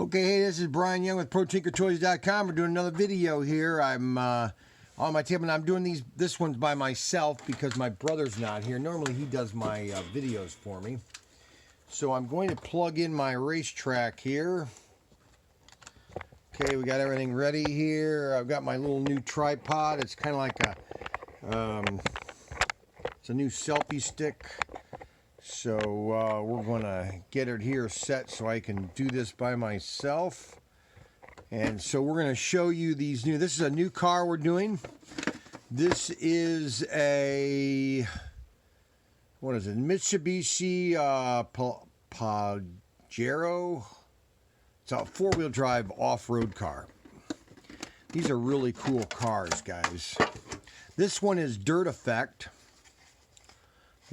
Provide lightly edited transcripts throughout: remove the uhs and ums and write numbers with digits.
Okay, hey, this is Brian Young with ProTinkerToys.com. We're doing another video here. I'm on my table, and I'm doing this one's by myself because my brother's not here. Normally, he does my videos for me. So I'm going to plug in my racetrack here. Okay, we got everything ready here. I've got my little new tripod. It's kind of like it's a new selfie stick. So we're going to get it here set so I can do this by myself. And so we're going to show you these new, this is a new car we're doing. This is a, what is it, Mitsubishi Pajero. It's a four-wheel drive off-road car. These are really cool cars, guys. This one is Dirt Effect.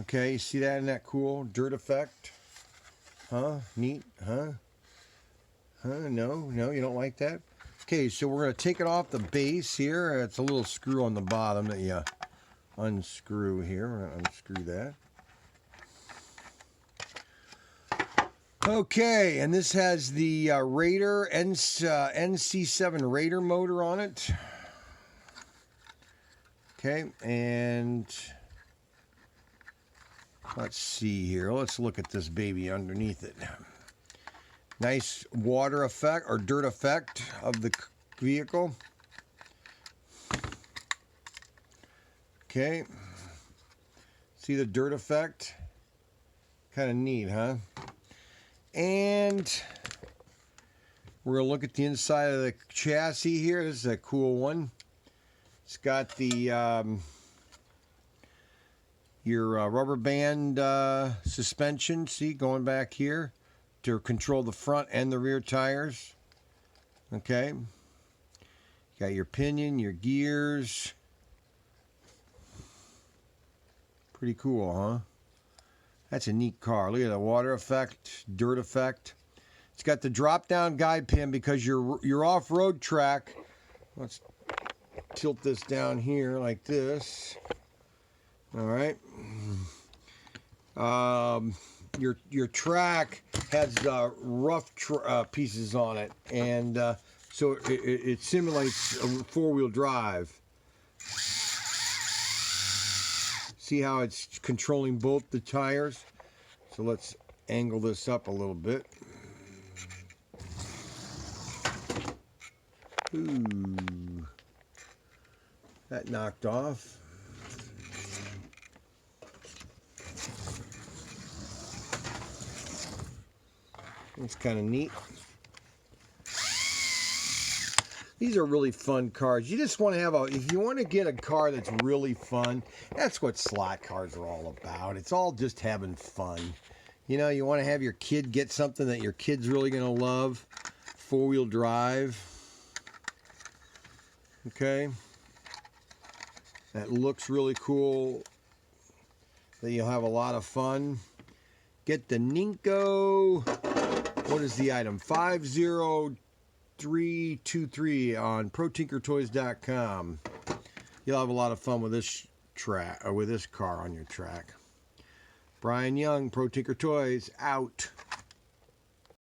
Okay, you see that? Isn't that cool? Dirt Effect. Huh? Neat? Huh? Huh? No, you don't like that? Okay, so we're going to take it off the base here. It's a little screw on the bottom that you unscrew here. We're going to unscrew that. Okay, and this has the Raider NC7 Raider motor on it. Okay, and let's see here. Let's look at this baby underneath it. Nice water effect or dirt effect of the vehicle. Okay. See the dirt effect? Kind of neat, huh? And we're going to look at the inside of the chassis here. This is a cool one. It's got the your rubber band suspension, see, going back here to control the front and the rear tires. Okay. Got your pinion, your gears. Pretty cool, huh? That's a neat car. Look at the water effect, dirt effect. It's got the drop-down guide pin because your off-road track. Let's tilt this down here like this. All right. Your track has rough pieces on it, and so it simulates a four-wheel drive. See how it's controlling both the tires? So let's angle this up a little bit. Ooh. That knocked off. It's kind of neat. These are really fun cars. You just want to have if you want to get a car that's really fun, that's what slot cars are all about. It's all just having fun. You know, you want to have your kid get something that your kid's really going to love. Four-wheel drive. Okay. That looks really cool. That you'll have a lot of fun. Get the Ninco. What is the item? 50323 on ProTinkerToys.com. You'll have a lot of fun with this track or with this car on your track. Brian Young, Pro Tinker Toys, out.